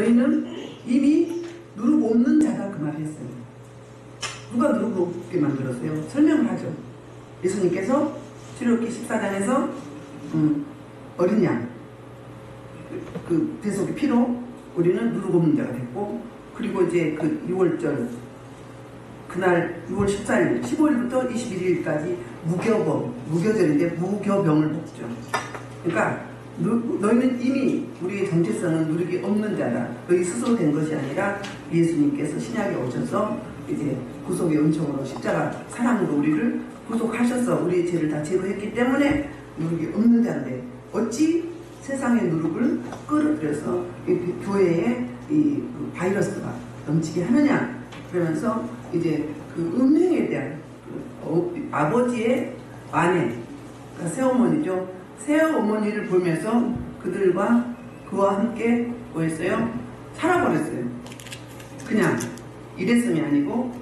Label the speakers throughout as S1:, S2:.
S1: 너희는 이미 누룩 없는 자다 그 말을 했어요. 누가 누룩 없게 만들었어요? 설명을 하죠. 예수님께서 출애굽기 14장에서 어린 양 그 대속의 피로 우리는 누룩 없는 자가 됐고, 그리고 이제 그 6월절 그날 6월 14일 15일부터 21일까지 무교절인데 무교병을 먹죠. 그러니까 너희는 이미 우리의 정체성은 누룩이 없는 자다. 너희 스스로 된 것이 아니라 예수님께서 신약에 오셔서 이제 구속의 은총으로 십자가 사랑으로 우리를 구속하셔서 우리의 죄를 다 제거했기 때문에 누룩이 없는 자인데 어찌 세상의 누룩을 끌어들여서 교회에 이 바이러스가 넘치게 하느냐. 그러면서 이제 그 음행에 대한 아버지의 아내, 그러니까 새어머니죠. 새어머니를 보면서 그들과 그와 함께 뭐 했어요? 살아버렸어요. 그냥 이랬음이 아니고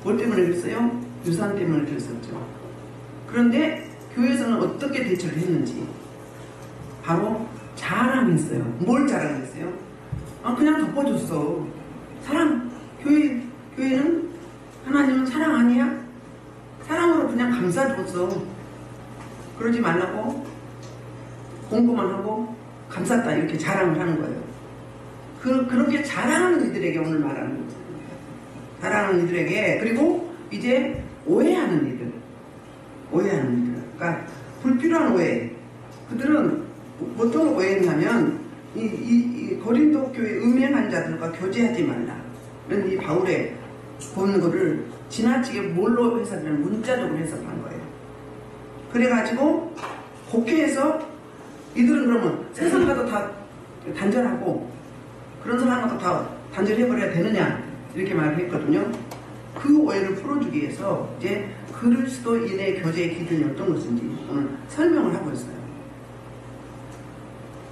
S1: 뭘 때문에 그랬어요? 유산 때문에 그랬었죠. 그런데 교회에서는 어떻게 대처를 했는지 바로 자랑했어요. 뭘 자랑했어요? 그냥 덮어줬어. 사랑. 교회는 하나님은 사랑 아니야? 사랑으로 그냥 감싸줬어. 그러지 말라고 공부만 하고 감쌌다 이렇게 자랑을 하는 거예요. 그렇게 자랑하는 이들에게 오늘 말하는 거죠. 자랑하는 이들에게. 그리고 이제 오해하는 이들. 그러니까 불필요한 오해. 그들은 보통 오해했냐면 이 고린도 교회 음행한 자들과 교제하지 말라. 이 바울의 보는 거를 지나치게 뭘로 해석하냐면 문자적으로 해석한 거예요. 그래가지고 곡해해서 이들은 그러면 세상과도 다 단절하고 그런 사람과도 다 단절해버려야 되느냐 이렇게 말을 했거든요. 그 오해를 풀어주기 위해서 이제 그리스도인의 교제의 기준이 어떤 것인지 오늘 설명을 하고 있어요.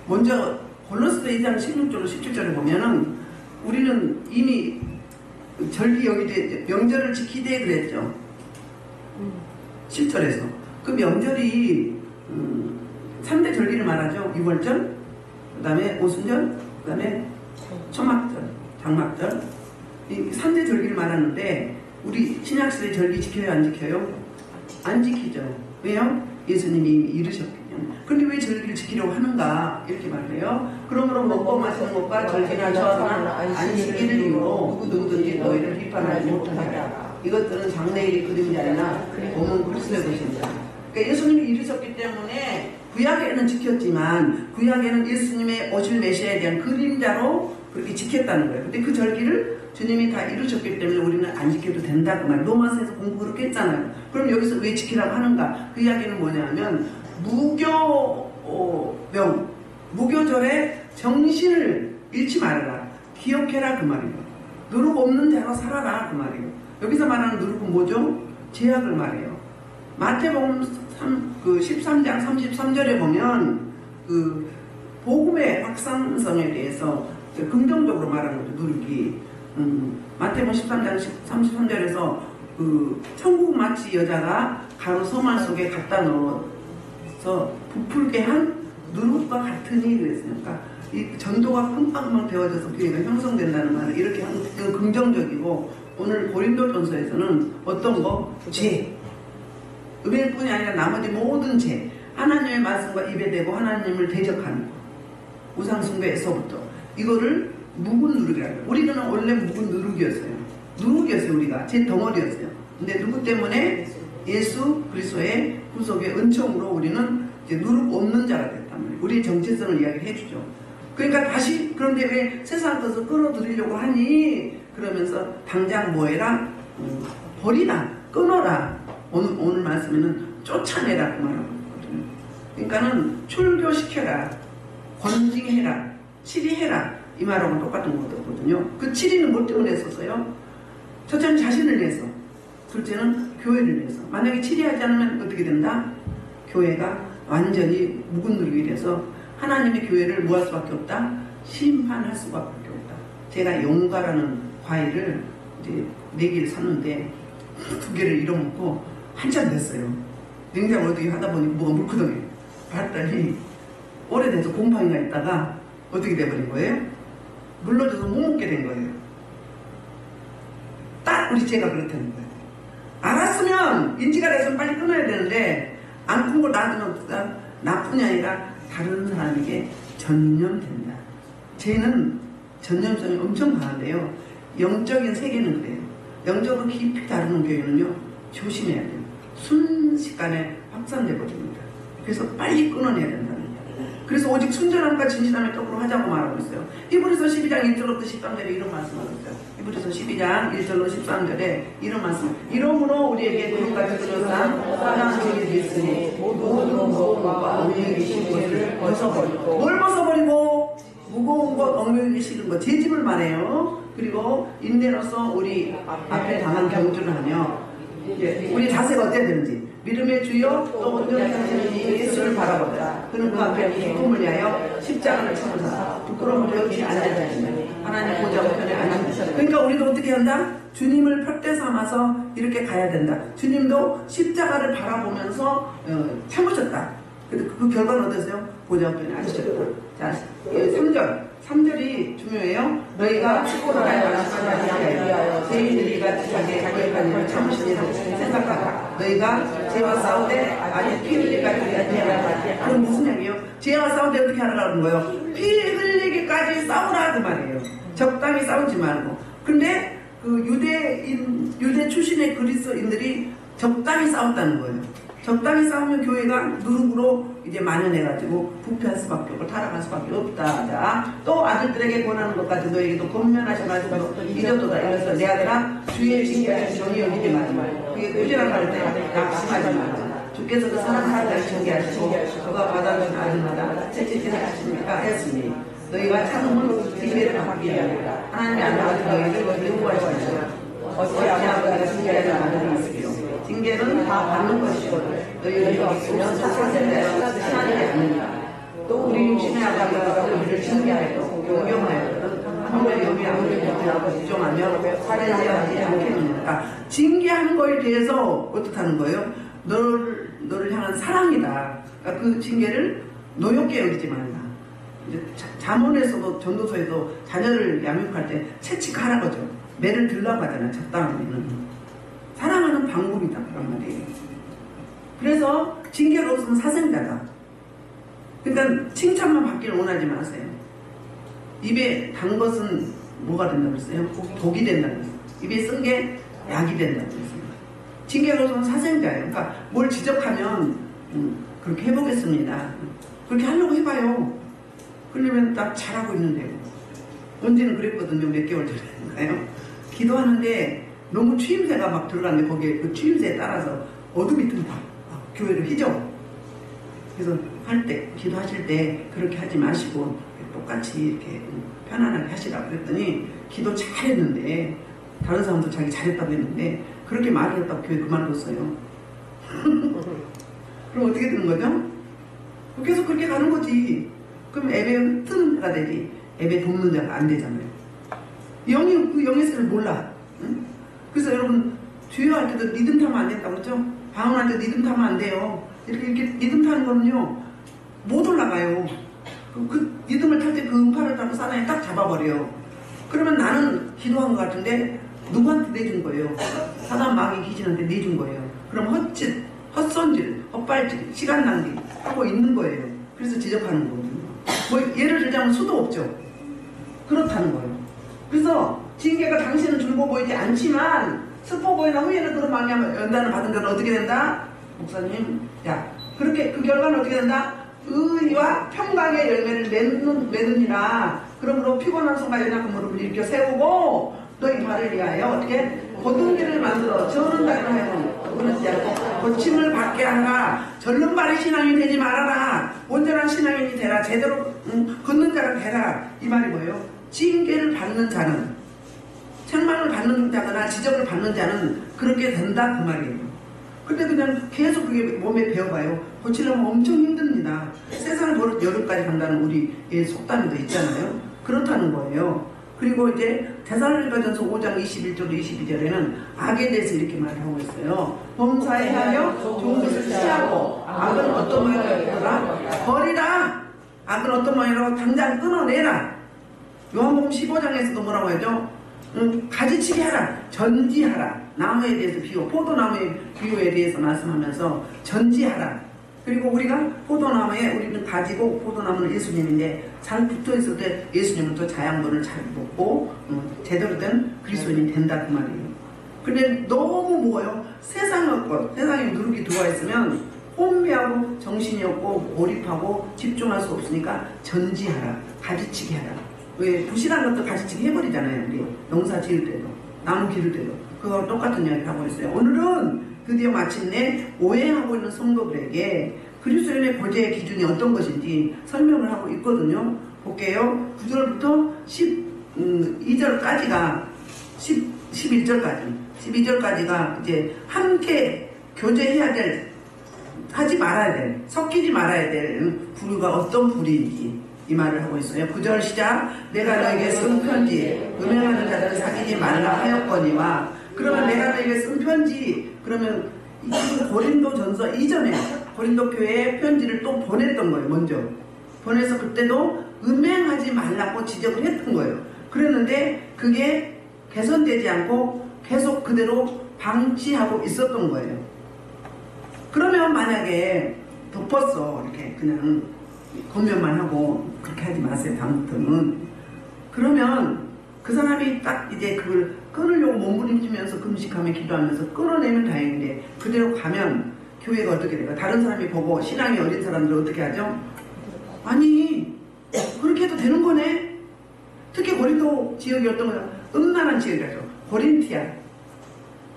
S1: 먼저 골로새서 2장 16절로 17절에 보면은 우리는 이미 절기 여기되 명절을 지키되 그랬죠. 7절에서 그 명절이 3대 절기를 말하죠. 6월절, 그 다음에 오순절, 그 다음에 초막절, 장막절, 이 3대 절기를 말하는데 우리 신약시대 절기 지켜요? 안 지켜요? 안 지키죠. 왜요? 예수님이 이르셨기 때문에. 그런데 왜 절기를 지키려고 하는가? 이렇게 말해요. 그러므로 먹고 마시는 것과 절기나 처하나 안식일을 이유로 누구든지 너희를 비판하지 못하리라. 이것들은 장래일의 그림자나 몸은 그리스도의 것입니다. 그러니까 예수님이 이르셨기 때문에 구약에는 지켰지만 구약에는 예수님의 오실 메시아에 대한 그림자로 그렇게 지켰다는 거예요. 근데 그 절기를 주님이 다 이루셨기 때문에 우리는 안 지켜도 된다 그 말. 로마서에서 공부 그렇게 했잖아요. 그럼 여기서 왜 지키라고 하는가? 그 이야기는 뭐냐면 무교절에 정신을 잃지 말아라. 기억해라 그 말이에요. 누룩 없는 자로 살아라 그 말이에요. 여기서 말하는 누룩은 뭐죠? 죄악을 말해요. 마태복음 13장 33절에 보면 그 복음의 확산성에 대해서 긍정적으로 말하는 거죠. 누룩이 마태복음 13장 33절에서 그 천국 마치 여자가 가루 소말 속에 갖다 넣어서 부풀게 한 누룩과 같으니 그랬으니까 이 전도가 금방금방 되어져서 교회가 형성된다는 말을 이렇게 하는 긍정적이고, 오늘 고린도전서에서는 어떤 거? 죄. 음행뿐이 아니라 나머지 모든 죄. 하나님의 말씀과 입에 대고 하나님을 대적하는 거. 우상숭배에서부터. 이거를 묵은 누룩이라고 해요. 우리는 원래 묵은 누룩이었어요. 우리가. 제 덩어리였어요. 근데 누구 때문에? 예수 그리스도의 구속의 은총으로 우리는 이제 누룩 없는 자가 됐단 말이에요. 우리의 정체성을 이야기를 해주죠. 그러니까 다시 그런데 왜 세상 것을 끌어들이려고 하니? 그러면서 당장 뭐해라? 버리라, 끊어라. 오늘 말씀에는 쫓아내라 그 말하고 있거든요. 그러니까는 출교시켜라, 권징해라, 치리해라 이 말하고 똑같은 거거든요. 그 치리는 뭐 때문에 했었어요? 첫째는 자신을 위해서, 둘째는 교회를 위해서. 만약에 치리하지 않으면 어떻게 된다? 교회가 완전히 묵은 누룩이 돼서 하나님의 교회를 뭐 할 수밖에 없다? 심판할 수밖에 없다. 제가 용가라는 과일을 이제 4개를 샀는데 2개를 잃어먹고 한참 됐어요. 냉장고 어떻게 하다 보니 뭐가 물크덩해. 봤더니 오래돼서 곰팡이가 있다가 어떻게 돼버린 거예요? 물러져서 못 먹게 된 거예요. 딱 우리 죄가 그렇다는 거예요. 알았으면 인지가 돼서 빨리 끊어야 되는데 안 끊고 놔두면 나뿐이 아니라 다른 사람에게 전염된다. 죄는 전염성이 엄청 강한데요. 영적인 세계는 그래요. 영적으로 깊이 다루는 교회는요, 조심해야 돼요. 순식간에 확산돼 버립니다. 그래서 빨리 끊어내야 된다는 거예요. 그래서 오직 순전함과 진실함의 떡으로 하자고 말하고 있어요. 히브리서 12장 1절부터 13절에 이런 말씀하고 있어요. 히브리서 12장 1절로 13절에 이런 말씀. 이러므로 우리에게 그릇까지 들어싼 사랑하는 죄를 있으니 모든 무거움과 엉뚱이 싫은 것을 벗어버리고. 뭘 벗어버리고? 무거운 것, 엉뚱이 싫은 것, 제 집을 말해요. 그리고 인내로서 우리 앞에 당한 경주를 하며 우리 자세가 어때야 되는지 믿음의 주여 또 온전하신 예수를 바라보자. 그는 그 앞에 기쁨을 위하여 십자가를 참으사 부끄러움을 여기지 않으시니 하나님 보좌 우편에 앉으셨다. 그러니까 우리도 어떻게 한다? 주님을 푯대 삼아서 이렇게 가야 된다. 주님도 십자가를 바라보면서 참으셨다. 그 결과는 어떠세요? 보좌 우편에 앉으셨다. 자, 3절이 중요해요. 너희가 피곤하게 말하시하여 죄인들이 같이 자기의 관리를 참으시리라 생각하라. 너희가 죄와 싸우되 아직 피 흘리기까지 하라. 그럼 무슨 얘기예요? 죄와 싸우되 어떻게 하라는 거예요? 피 흘리기까지 싸우라 그 말이에요. 적당히 싸우지 말고. 근데 그 유대 출신의 그리스도인들이 적당히 싸웠다는 거예요. 적당히 싸우면 교회가 누룩으로 이제 만연해가지고 부패할 수밖에 없고 타락할 수밖에 없다. 자, 또 아들들에게 권하는 것까지 너에게도 권면하신 말씀으로 잊어도다. 이래서 내 아들아 주의 징계를 정히 여기지 말고 그게 꾸지람 할때 낙심하지 말고 주께서 그 사랑하는 자를 징계하시고 그가 받아주신 아들마다 채찍질을 하십니까 했으니 너희가 참음으로 징계를 받기 위하여 하나님의 아들과 너희를 요구하시니라. 어찌하면 너희가 징계하지 않는 것이요 징계는 다 받는 것이거든. 너희가 있으면 사실대로 하나님이 아니니라. 또 우리 육신의 아버지가 우리를 징계하여도 용병하여도 하늘의 영이 아무리 못하고 걱정하며 살인하지 않겠느니까. 징계하는 거에 대해서 어떻다는 거예요? 너를 향한 사랑이다. 그러니까 그 징계를 노엽게 여기지 말라. 이제 잠언에서도 전도서에도 자녀를 양육할 때 채찍하라 거죠. 매를 들라고 하잖아요. 적당히는. 사랑하는 방법이다 그런 말이에요. 그래서 징계가 없으면 사생자다. 그러니까 칭찬만 받기를 원하지 마세요. 입에 단 것은 뭐가 된다고 했어요? 독이 된다고 했어요. 입에 쓴 게 약이 된다고 했어요. 징계가 없으면 사생자예요. 그러니까 뭘 지적하면 그렇게 해보겠습니다. 그렇게 하려고 해봐요. 그러면 딱 잘하고 있는데요. 언제는 그랬거든요. 몇 개월 전인가요? 기도하는데 너무 추임새가 막 들어갔는데 거기에 그 추임새에 따라서 어둠이 든다. 교회를 휘저. 그래서 할 때, 기도하실 때 그렇게 하지 마시고 똑같이 이렇게 편안하게 하시라고 그랬더니 기도 잘했는데 다른 사람도 자기 잘했다고 했는데 그렇게 말을 했다고 교회 그만뒀어요. 그럼 어떻게 되는 거죠? 계속 그렇게 가는 거지. 그럼 예배 흩트는 되지. 예배 돕는 자가 안 되잖아요. 영이 그 영의 뜻을 몰라. 응? 그래서 여러분 주여 할 때도 리듬 타면 안 된다고 그랬죠? 방언할 때 리듬 타면 안 돼요. 이렇게 리듬 타는 거는요 못 올라가요. 그 리듬을 탈 때 그 음파를 타고 사나이 딱 잡아버려요. 그러면 나는 기도한 것 같은데 누구한테 내준 거예요? 사단 마귀 귀신한테 내준 거예요. 그럼 헛짓, 헛손질, 헛발질, 시간 낭비 하고 있는 거예요. 그래서 지적하는 거거든요. 뭐 예를 들자면 수도 없죠. 그렇다는 거예요. 그래서 징계가 당신은 줄고 보이지 않지만 슬퍼 보이나 후회는 그런 마음이 연단을 받은 자는 어떻게 된다? 목사님, 야, 그렇게 그 결과는 어떻게 된다? 의와 평강의 열매를 맺느니라. 그러므로 피곤한 손과 연약한 무릎을 일으켜 세우고 너희 발을 위하여 어떻게 고등기를 만들어 저는 다리를 하여 그러지 않고 고침을 받게 하라. 절름발의 신앙이 되지 말아라. 온전한 신앙인이 되라. 제대로 걷는 자가 되라. 이 말이 뭐예요? 징계를 받는 자는, 책망을 받는 자거나 지적을 받는 자는 그렇게 된다 그 말이에요. 근데 그냥 계속 그게 몸에 배워봐요. 고치려면 엄청 힘듭니다. 세상 버릇 여름까지 간다는 우리의 속담도 있잖아요. 그렇다는 거예요. 그리고 이제 데살로니가전서 5장 21절 22절에는 악에 대해서 이렇게 말하고 있어요. 범사에 하여 좋은 것을 취하고 악은 어떤 모양이라 버리라. 악은 어떤 모양이라고 당장 끊어내라. 요한복음 15장에서도 뭐라고 하죠? 가지치기 하라, 전지하라. 나무에 대해서 비유, 포도나무의 비유에 대해서 말씀하면서 전지하라. 그리고 우리가 포도나무에 우리는 가지고 포도나무는 예수님인데 잘 붙어있을 때 예수님은 또 자양분을 잘 먹고 제대로 된 그리스도인이 된다 그 말이에요. 근데 너무 뭐예요? 세상의 것, 세상에 누룩이 들어와있으면 혼미하고 정신이 없고 몰입하고 집중할 수 없으니까 전지하라, 가지치기 하라. 왜 부실한 것도 가지치기 해버리잖아요. 우리 농사 지을 때도 나무 기를 때도 그거 똑같은 이야기를 하고 있어요. 오늘은 드디어 마침내 오해하고 있는 성도들에게 그리스도인의 보죄의 기준이 어떤 것인지 설명을 하고 있거든요. 볼게요. 9절부터 12절까지가 12절까지가 이제 함께 교제해야 될, 하지 말아야 될, 섞이지 말아야 될 부류가 어떤 부류인지 이 말을 하고 있어요. 9절 시작. 내가 너에게 쓴 편지 음행하는 자들을 사귀지 말라 하였거니와. 그러면 내가 너에게 쓴 편지, 그러면 고린도 전서 이전에 고린도 교회에 편지를 또 보냈던 거예요. 먼저 보내서 그때도 음행하지 말라고 지적을 했던 거예요. 그랬는데 그게 개선되지 않고 계속 그대로 방치하고 있었던 거예요. 그러면 만약에 덮었어, 이렇게 그냥 권면만 하고 그렇게 하지 마세요, 다음부터는. 그러면 그 사람이 딱 이제 그걸 끊으려고 몸부림치면서 금식하며 기도하면서 끊어내면 다행인데 그대로 가면 교회가 어떻게 될까? 다른 사람이 보고 신앙이 어린 사람들은 어떻게 하죠? 아니 그렇게 해도 되는 거네. 특히 고린도 지역이 어떤 거야? 음란한 지역이죠.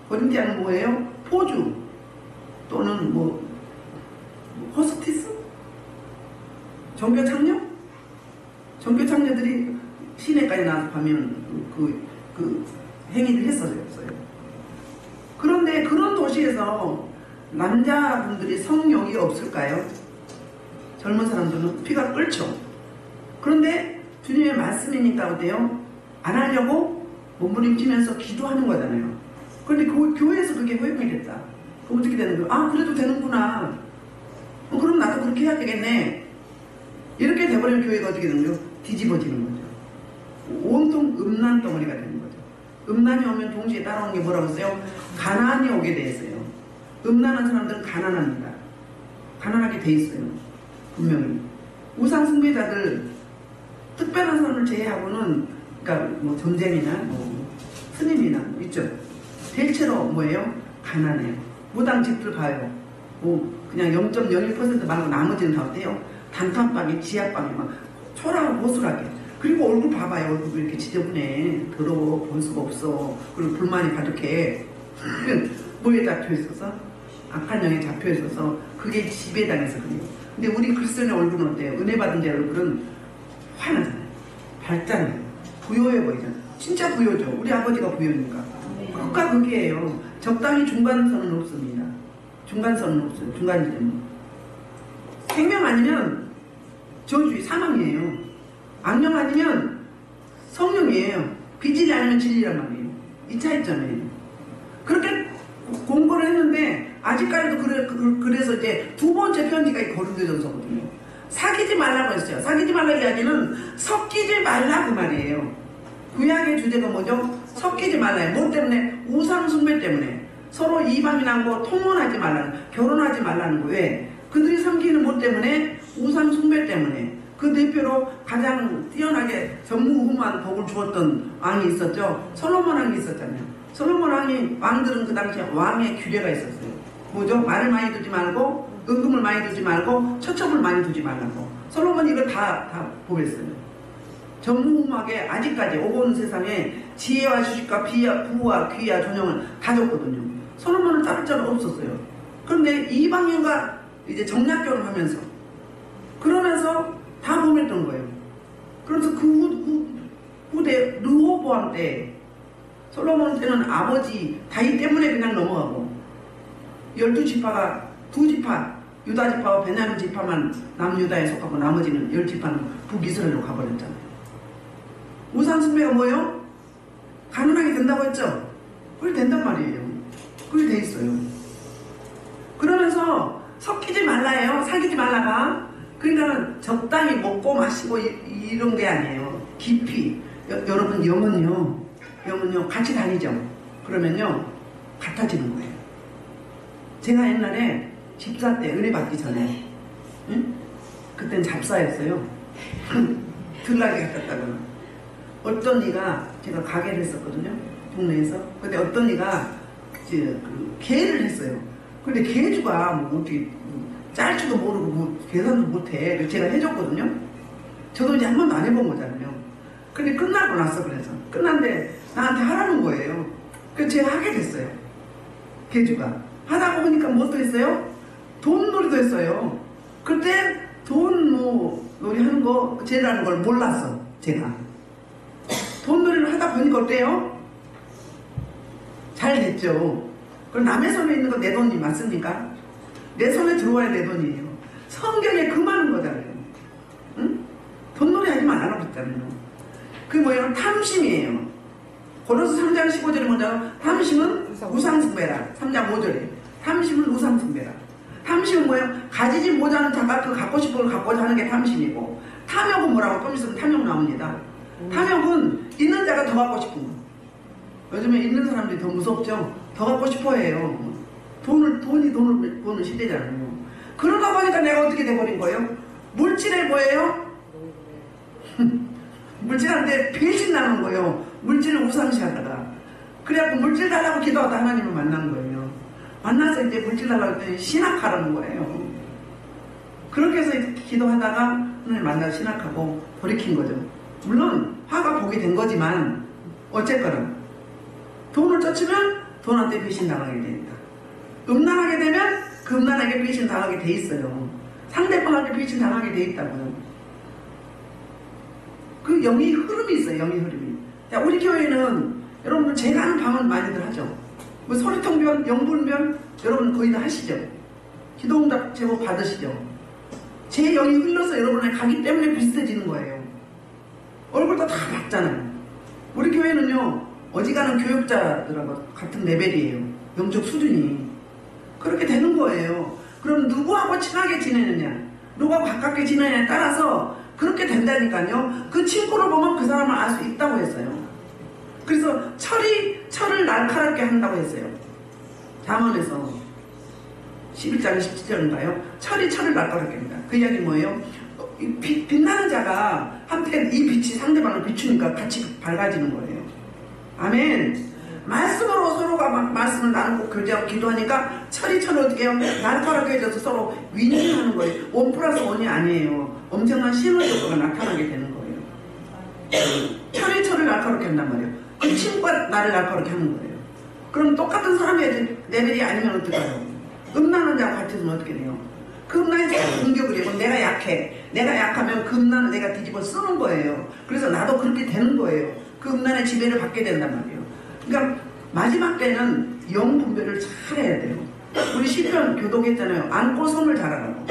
S1: 고린티아는 뭐예요? 포주 또는 뭐 호스티스? 종교창녀들이 시내까지 나와서 가면 그 행위를 했었어요. 그런데 그런 도시에서 남자분들이 성욕이 없을까요? 젊은 사람들은 피가 끓죠. 그런데 주님의 말씀이니까 어때요? 안 하려고 몸부림치면서 기도하는 거잖아요. 그런데 그 교회에서 그게 허용이 됐다. 그럼 어떻게 되는 거예요? 아, 그래도 되는구나. 그럼 나도 그렇게 해야 되겠네. 이렇게 돼버리면 교회가 어떻게 되는 거예요? 뒤집어지는 거죠. 온통 음란 덩어리가 되는 거죠. 음란이 오면 동시에 따라오는 게 뭐라고 했어요? 가난이 오게 돼 있어요. 음란한 사람들은 가난합니다. 가난하게 돼 있어요. 분명히. 우상 숭배자들, 특별한 사람을 제외하고는, 그러니까 뭐 전쟁이나 뭐 스님이나 뭐 있죠. 대체로 뭐예요? 가난해요. 무당집들 봐요. 뭐 그냥 0.01% 말고 나머지는 다 어때요? 단칸방에 지하방에 막 초라하고 보슬하게. 그리고 얼굴 봐봐요. 얼굴도 이렇게 지저분해. 더러워. 볼 수가 없어. 그리고 불만이 가득해. 뭐에 잡혀있어서? 악한 영에 잡혀있어서 그게 지배당해서 그래요. 근데 우리 그리스도인의 얼굴은 어때요? 은혜 받은 자의 얼굴은 환하잖아요. 밝잖아요. 부요해 보이잖아요. 진짜 부요죠. 우리 아버지가 부요니까. 극과 극이에요. 적당히 중간선은 없습니다. 중간선은 없어요. 중간지대는. 생명 아니면 저주의 사망이에요. 악령 아니면 성령이에요. 비질이 아니면 진리란 말이에요. 이 차이점이에요. 그렇게 공부를 했는데 아직까지도 그래서 이제 두 번째 편지가 이 고린도전서거든요. 사귀지 말라고 했어요. 사귀지 말라 이야기는 섞이지 말라 그 말이에요. 구약의 주제가 뭐죠? 섞이지 말라요. 뭐 때문에? 우상 숭배 때문에. 서로 이방인하고 통혼하지 말라는, 결혼하지 말라는 거예요. 왜? 그들이 섬기는 뭐 때문에? 우상 숭배 때문에. 그 대표로 가장 뛰어나게 전무후무한 복을 주었던 왕이 있었죠. 솔로몬 왕이 있었잖아요. 솔로몬 왕들은 그 당시에 왕의 규례가 있었어요. 뭐죠? 말을 많이 두지 말고, 은금을 많이 두지 말고, 처첩을 많이 두지 말라고. 솔로몬이 이거 다 보겠어요. 전무후무하게 아직까지 오고 세상에 지혜와 주식과 부와 귀와 존영을 다 줬거든요. 솔로몬은 자를 자가 없었어요. 그런데 이방인과 이제 정략결혼 하면서 그러면서 다 범했던 거예요. 그래서 그 후대 르호보암 때 솔로몬 때는 아버지 다윗 때문에 그냥 넘어가고 12지파가 2지파 유다 지파와 베냐민 지파만 남유다에 속하고 나머지는 10지파는 북이스라엘로 가버렸잖아요. 우상 숭배가 뭐예요? 가난하게 된다고 했죠? 그게 된단 말이에요. 그게 돼 있어요. 그러면서 섞이지 말라예요. 사귀지 말라가. 그러니까는 적당히 먹고 마시고 이런 게 아니에요. 깊이. 여러분 영은요 같이 다니죠. 그러면요 같아지는 거예요. 제가 옛날에 집사 때 은혜 받기 전에 그땐 잡사였어요. 들나게 갔다가 어떤 이가 제가 가게를 했었거든요. 동네에서. 근데 어떤 이가 이제 그 개를 했어요. 근데 개주가 뭐 어떻게 짤 줄도 모르고 뭐 계산도 못해. 그래서 제가 해줬거든요. 저도 이제 한 번도 안 해본 거잖아요. 근데 끝나고 나서 그래서 끝났는데 나한테 하라는 거예요. 그래서 제가 하게 됐어요. 개주가 하다 보니까 뭐 또 했어요? 돈 놀이도 했어요. 그때 돈 놀이 하는 거 제라는 걸 몰랐어. 제가 돈 놀이를 하다 보니까 어때요? 잘 됐죠. 그럼 남의 손에 있는 거 내 돈이 맞습니까? 내 손에 들어와야 내 돈이에요. 성경에 그 많은 거잖아요. 응? 돈놀이 하지 말라고 그랬잖아요. 그게 뭐예요? 탐심이에요. 고린도서 3장 15절에 먼저 탐심은 우상숭배라. 3장 5절에 탐심은 우상숭배라. 탐심은 뭐예요? 가지지 못하는 자가 그 갖고 싶은 걸 갖고자 하는 게 탐심이고, 탐욕은 뭐라고? 좀 있으면 탐욕 나옵니다. 탐욕은 있는 자가 더 갖고 싶은 거. 요즘에 있는 사람들이 더 무섭죠? 더 갖고 싶어 해요. 돈을 버는 시대잖아요. 그러다 보니까 내가 어떻게 돼버린 거예요? 물질에 뭐예요? 물질한테 배신 나는 거예요. 물질을 우상시하다가. 그래갖고 물질 달라고 기도하다 하나님을 만난 거예요. 만나서 이제 물질 달라고 했더니 신학하라는 거예요. 그렇게 해서 기도하다가 하나님 만나서 신학하고 돌이킨 거죠. 물론 화가 보게 된 거지만 어쨌거나 돈을 쫓으면 돈한테 배신 당하게 됩니다. 음란하게 되면 그 음란하게 배신 당하게 돼 있어요. 상대방한테 배신 당하게 돼 있다고요. 그 영의 흐름이 있어요. 영의 흐름이. 자, 우리 교회는 여러분들 제가 하는 방언 많이들 하죠. 뭐 소리통변, 영불변 여러분 거의 다 하시죠. 기도응답 제목 받으시죠. 제 영이 흘러서 여러분에 가기 때문에 비슷해지는 거예요. 얼굴도 다 맞잖아요. 우리 교회는요 어지간한 교육자들하고 같은 레벨이에요. 영적 수준이. 그렇게 되는 거예요. 그럼 누구하고 친하게 지내느냐, 누구하고 가깝게 지내느냐에 따라서 그렇게 된다니까요. 그 친구를 보면 그 사람을 알 수 있다고 했어요. 그래서 철을 날카롭게 한다고 했어요. 잠언에서 11장 17절인가요? 철을 날카롭게 합니다. 그 이야기 뭐예요? 빛나는 자가 한편 이 빛이 상대방을 비추니까 같이 밝아지는 거예요. 아멘. 말씀으로 서로가 막 말씀을 나누고 교제하고 기도하니까 철이 어떻게 해요? 날카롭게 해져서 서로 윈윈하는 거예요. 1+1이 아니에요. 엄청난 신호 효과가 나타나게 되는 거예요. 철을 날카롭게 한단 말이에요. 그 친구가 나를 날카롭게 하는 거예요. 그럼 똑같은 사람의 레벨이 아니면 어떡해요? 음란한 자와 같으면 어떻게 돼요? 그 음란한 자가 공격을 해요. 내가 약해. 내가 약하면 그 음란을 내가 뒤집어 쓰는 거예요. 그래서 나도 그렇게 되는 거예요. 그 음란의 지배를 받게 된단 말이에요. 그러니까 마지막 때는 영 분별을 잘 해야 돼요. 우리 시편 교독했잖아요. 안고 섬을 잘하라고.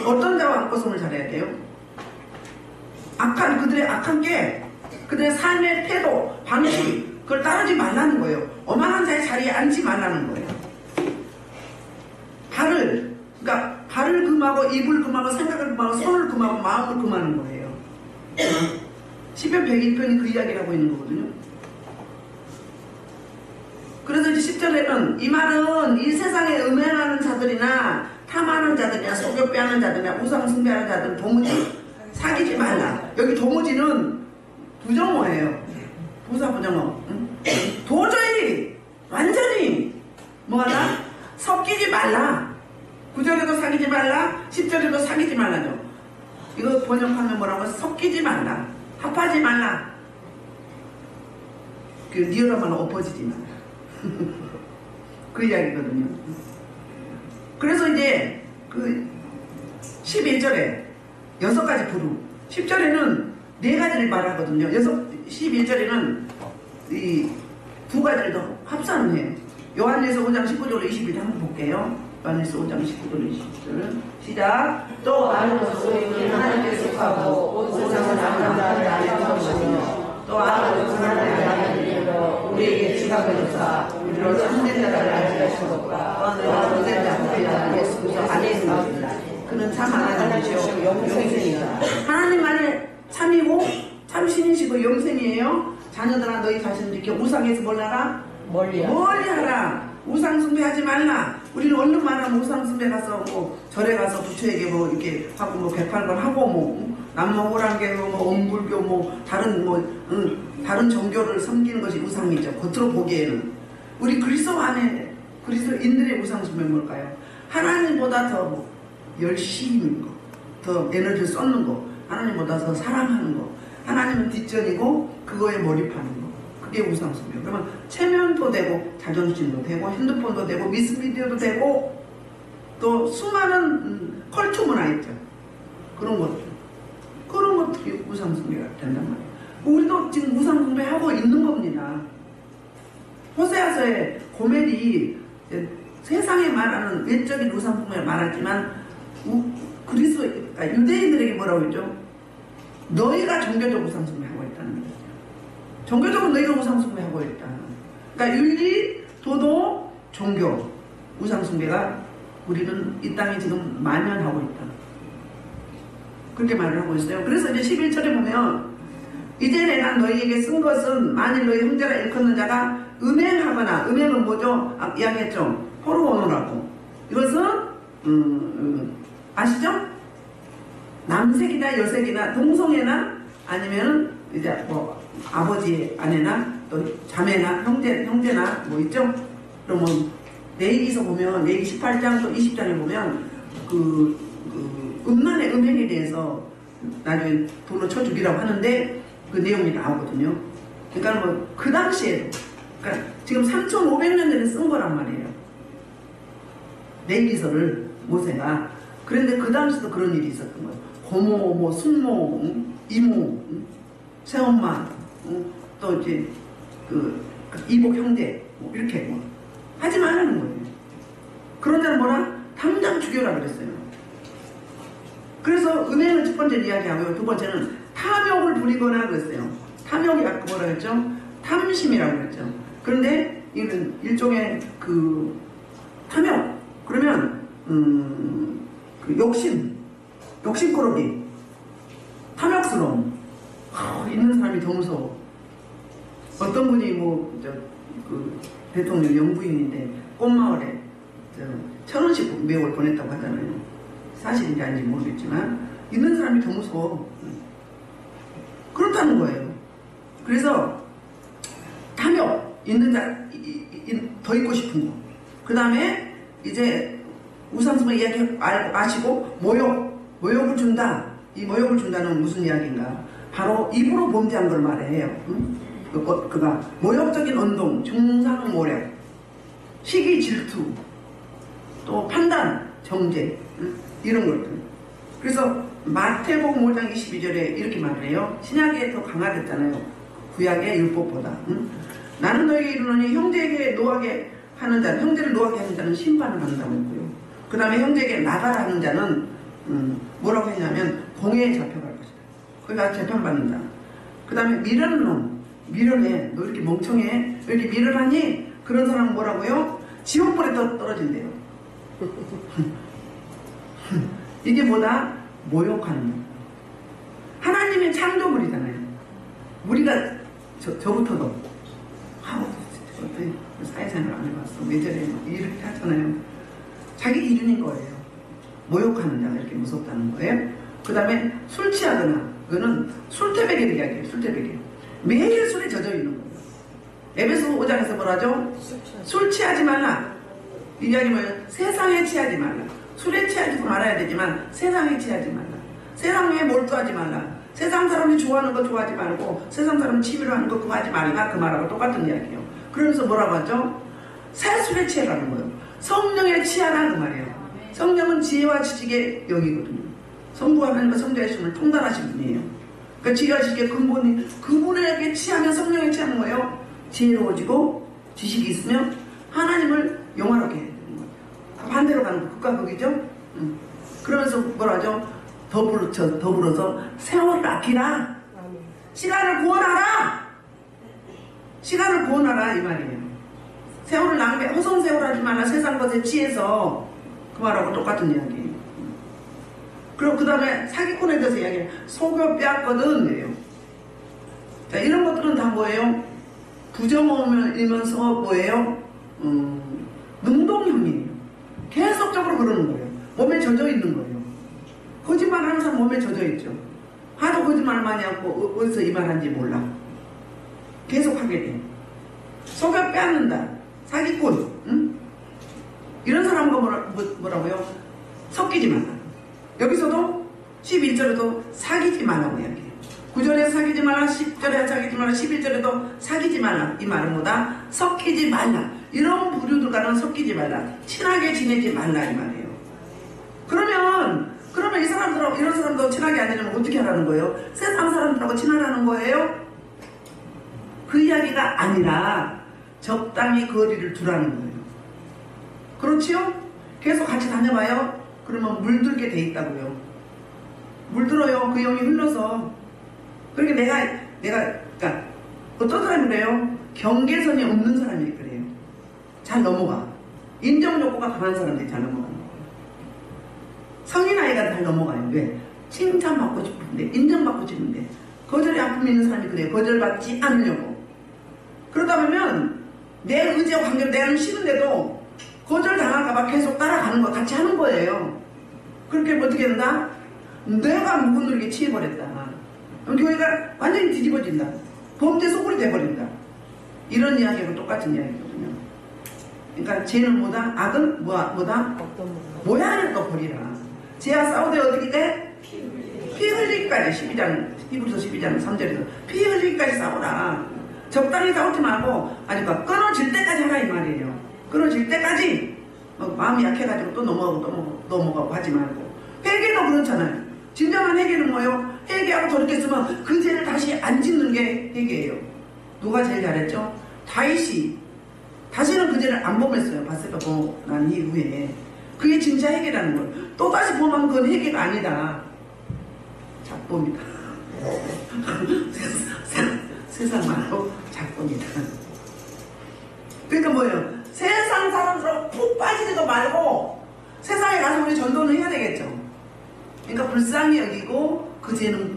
S1: 어떤 자와 안고 섬을 잘해야 돼요? 그들의 악한 게 그들의 삶의 태도, 방식 그걸 따르지 말라는 거예요. 오만한 자의 자리에 앉지 말라는 거예요. 발을 금하고 입을 금하고 생각을 금하고 손을 금하고 마음을 금하는 거예요. 시편 101편이 그 이야기를 하고 있는 거거든요. 그래서 이제 10절에는 이 말은 이 세상에 음행하는 자들이나 탐하는 자들이나 속여 빼앗는 자들이나 우상 숭배하는 자들은 도무지 사귀지 말라. 여기 도무지는 부정어예요. 부사부정어. 응? 도저히 완전히 뭐하나? 섞이지 말라. 9절에도 사귀지 말라. 10절에도 사귀지 말라죠. 이거 번역하면 뭐라고? 섞이지 말라. 합하지 말라. 그 리얼하면 엎어지지 말라. 그 이야기거든요. 그래서 이제 그 11절에 6가지 부름, 10절에는 4가지를 말하거든요. 11절에는 이 2가지를 더 합산을 해요. 요한일서 5장 19절로 21절 한번 볼게요. 요한일서 5장 19절로 21절 시작.
S2: 또 아는 것은 하나님께 속하고 온 세상을 아는 자를 알려주시며 또 아는 것은 하나님의 이름으로 우리에게 지각을 주사 우리로 참된 자를 알게 하신 것과 또 참된 자 예수 그리스도 안에 있는 것입니다.
S1: 그는 참 하나님이시오 영생이다. 하나님 안에 참이고 하나도 신이시고 영생이에요. 자녀들아 너희 자신을 이렇게 우상에서 뭘 하라?
S2: 멀리
S1: 멀리 하라. 우상 숭배하지 말라. 우리는 얼른 말하면 우상 숭배 가서 뭐 절에 가서 부처에게 뭐 이렇게 하고 뭐 108번 하고 뭐 남모호랑계 뭐 엄불교 뭐 다른 종교를 섬기는 것이 우상이죠. 겉으로 보기에는. 우리 그리스도 안에 그리스도인들의 우상 숭배는 뭘까요? 하나님보다 더 열심인 거, 더 에너지를 쏟는 거, 하나님보다 더 사랑하는 거, 하나님은 뒷전이고 그거에 몰입하는 거. 그게 우상 숭배. 그러면 체면도 되고 자존심도 되고 핸드폰도 되고 미스미디어도 되고 또 수많은 컬투 문화 있죠. 그런 것들이 우상 숭배가 된단 말이에요. 우리도 지금 우상 숭배하고 있는 겁니다. 호세아서의 고멜이 세상에 말하는 외적인 우상 숭배를 말하지만 그러니까 유대인들에게 뭐라고 했죠? 너희가 종교적 우상 숭배하고 있다는 거죠. 종교적으로 너희가 우상 숭배하고 있다. 그러니까 윤리, 도덕, 종교 우상 숭배가 우리는 이 땅에 지금 만연하고 있다. 그렇게 말을 하고 있어요. 그래서 이제 11절에 보면 이제 내가 너희에게 쓴 것은 만일 너희 형제가 일컫는 자가 음행하거나, 음행은 뭐죠? 이야기했죠. 호르몬이라고. 이것은 아시죠? 남색이나 여색이나 동성애나 아니면 이제 뭐 아버지 아내나 또 자매나 형제나 뭐 있죠? 그러면 레위기서 보면 레위기 18장 또 20장에 보면 음란의 음행에 대해서 나중에 돌로 쳐 죽이라고 하는데 그 내용이 나오거든요. 그러니까 뭐 그 당시에도 그러니까 지금 3,500년 전에 쓴 거란 말이에요. 레위기서를 모세가. 그런데 그 당시도 그런 일이 있었던 거예요. 고모, 뭐 순모, 이모, 새엄마, 또 이제 이복 형제 뭐 이렇게 뭐 하지 말라는 거예요. 그런 자는 뭐라? 당장 죽여라 그랬어요. 그래서 음행은 첫 번째 이야기하고요. 두 번째는 탐욕을 부리거나 그랬어요. 탐욕이 아까 뭐라 했죠? 탐심이라고 그랬죠. 그런데 이는 일종의 탐욕. 그러면 욕심꾸러기, 탐욕스러움. 있는 사람이 더 무서워. 어떤 분이 대통령 영부인인데 꽃마을에 1,000원씩 매월 보냈다고 하잖아요. 사실인지 아닌지 모르겠지만 있는 사람이 더 무서워. 그렇다는 거예요. 그래서 탐욕, 있는 자 더 있고 싶은 거. 그 다음에 이제 우상숭배 이야기 아시고 모욕을 준다. 이 모욕을 준다는 무슨 이야기인가? 바로 입으로 범죄한 걸 말해요. 그가 모욕적인 언동, 중상모략, 시기 질투, 또 판단, 정죄, 이런 것들. 그래서 마태복음 5장 22절에 이렇게 말을 해요. 신약에 더 강화됐잖아요. 구약의 율법보다. 나는 너에게 이르노니 형제에게 노하게 하는 자는, 형제를 노하게 하는 자는 심판을 받는다고 했고요. 그 다음에 형제에게 나가라 하는 자는 뭐라고 했냐면 공회에 잡혀갈 것이다. 거기가 재판받는다. 그 다음에 미련한 놈, 미련해. 너 이렇게 멍청해. 왜 이렇게 미련하니? 그런 사람은 뭐라고요? 지옥불에 떨어진대요. 이게 뭐다? 모욕하는 거. 하나님의 창조물이잖아요. 우리가 저부터도 어떻게 사회생활 안 해봤어. 예전에 이렇게 하잖아요. 자기 기준인 거예요. 모욕하는 자가 이렇게 무섭다는 거예요. 그 다음에 술 취하거나, 그거는 술태백이라고 이야기해요. 술태백이. 매일 술에 젖어 있는 거예요. 에베소 5장에서 뭐라죠? 술 취하지 말라. 이 이야기 뭐예요? 세상에 취하지 말라. 술에 취하지도 말아야 되지만 세상에 취하지 말라. 세상에 몰두하지 말라. 세상 사람이 좋아하는 거 좋아하지 말고 세상 사람이 취미로 하는 거 그거 하지 말라. 그 말하고 똑같은 이야기예요. 그러면서 뭐라고 하죠? 새 술에 취해라는 거예요. 성령에 취하라 그 말이에요. 성령은 지혜와 지식의 영이거든요. 성부 하나님과 성자의 숨을 통달하신 분이에요. 그러니까 지혜와 지식의 근본이 그분에게 취하면 성령에 취하는 거예요. 지혜로워지고 지식이 있으면 하나님을 영화롭게 해야 되는 거예요. 반대로 가는 거 극과 극이죠. 그러면서 뭐라 하죠? 더불어서 세월을 아끼라. 시간을 구원하라. 시간을 구원하라 이 말이에요. 세월을 허송세월 하지 말라. 세상 것에 취해서 그 말하고 똑같은 이야기예요. 그리고 그 다음에 사기꾼에 대해서 이야기해요. 속여 빼앗거든 이래요. 자, 이런 것들은 다 뭐예요? 부정이면서 뭐예요? 능동형이에요. 계속적으로 그러는 거예요. 몸에 젖어 있는 거예요. 거짓말 하는 사람 몸에 젖어 있죠. 하도 거짓말 많이 하고 어디서 이 말 한지 몰라. 계속 하게 돼. 속여 빼앗는다. 사기꾼. 응? 이런 사람과 뭐라고요? 섞이지 말라. 여기서도 11절에도 사귀지 말라고 이야기해요. 9절에 사귀지 말라, 10절에 사귀지 말라, 11절에도 사귀지 말라. 이 말은 뭐다? 섞이지 말라. 이런 부류들과는 섞이지 말라. 친하게 지내지 말라 이 말이에요. 그러면 이 사람들하고 이런 사람도 친하게 안 지내면 어떻게 하라는 거예요? 세상 사람들하고 친하라는 거예요? 그 이야기가 아니라 적당히 거리를 두라는 거예요. 그렇지요? 계속 같이 다녀봐요? 그러면 물들게 돼 있다고요. 물들어요. 그 영이 흘러서. 그러니까 그러니까 어떤 사람이 그래요? 경계선이 없는 사람이 그래요. 잘 넘어가. 인정 욕구가 강한 사람들이 잘 넘어가는 거예요. 성인 아이가 잘 넘어가요. 왜? 칭찬받고 싶은데, 인정받고 싶은데, 거절의 아픔이 있는 사람이 그래요. 거절받지 않으려고. 그러다 보면 내 의지와 관계를 내가 싫은데도 거절당할까봐 계속 따라가는 거 같이 하는 거예요. 그렇게 어떻게 된다? 내가 묵은 누리게 취해버렸다. 그럼 교회가 완전히 뒤집어진다. 범죄 소굴이 돼버린다. 이런 이야기하고 똑같은 이야기거든요. 그러니까 죄는 뭐다? 악은 뭐다? 모양을 또 버리라. 죄와 싸우되 어떻게 돼? 피 흘리기까지. 12장 히브리서 12장 3절에서 피 흘리기까지 싸우라. 적당히 싸우지 말고 그러니까 끊어질 때까지 하라 이 말이에요. 끊어질 때까지 마음이 약해가지고 또 넘어가고 하지 말고. 회개도 그렇잖아요. 진정한 회개는 뭐예요? 회개하고 돌이켰으면 그 죄를 다시 안 짓는 게 회개예요. 누가 제일 잘했죠? 다윗이 다시는 그 죄를 안 범했어요. 바세바 보고 난 이후에. 그게 진짜 회개라는 거예요. 또다시 보면 그건 회개가 아니다. 작범이다. 세상 말로 작범이다. 그러니까 뭐예요? 세상 사람들하고 푹 빠지지도 말고 세상에 가서 우리 전도는 해야 되겠죠. 그러니까 불쌍히 여기고 그 죄는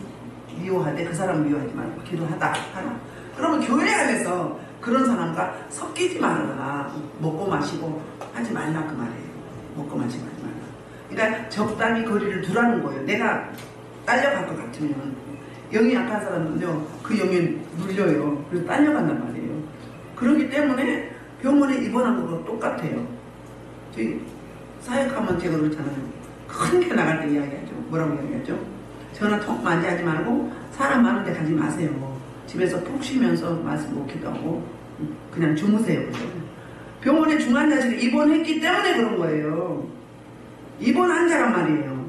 S1: 미워하되 그 사람 미워하지 말고 기도하다 하라. 그러면 교회 안에서 그런 사람과 섞이지 말아라. 먹고 마시고 하지 말라 그 말이에요. 먹고 마시고 하지 말라. 그러니까 적당히 거리를 두라는 거예요. 내가 딸려갈 것 같으면 영이 약한 사람은요 그 영이 눌려요. 그래서 딸려간단 말이에요. 그렇기 때문에 병원에 입원한 거랑 똑같아요. 저희 사역하면 제가 그렇잖아요. 큰 게 나갈 때 이야기하죠. 뭐라고 이야기하죠? 전화 톡 많이 하지 말고 사람 많은 데 가지 마세요. 집에서 푹 쉬면서 말씀 기도하고 그냥 주무세요. 병원에 중환자실에 입원했기 때문에 그런 거예요. 입원 환자란 말이에요.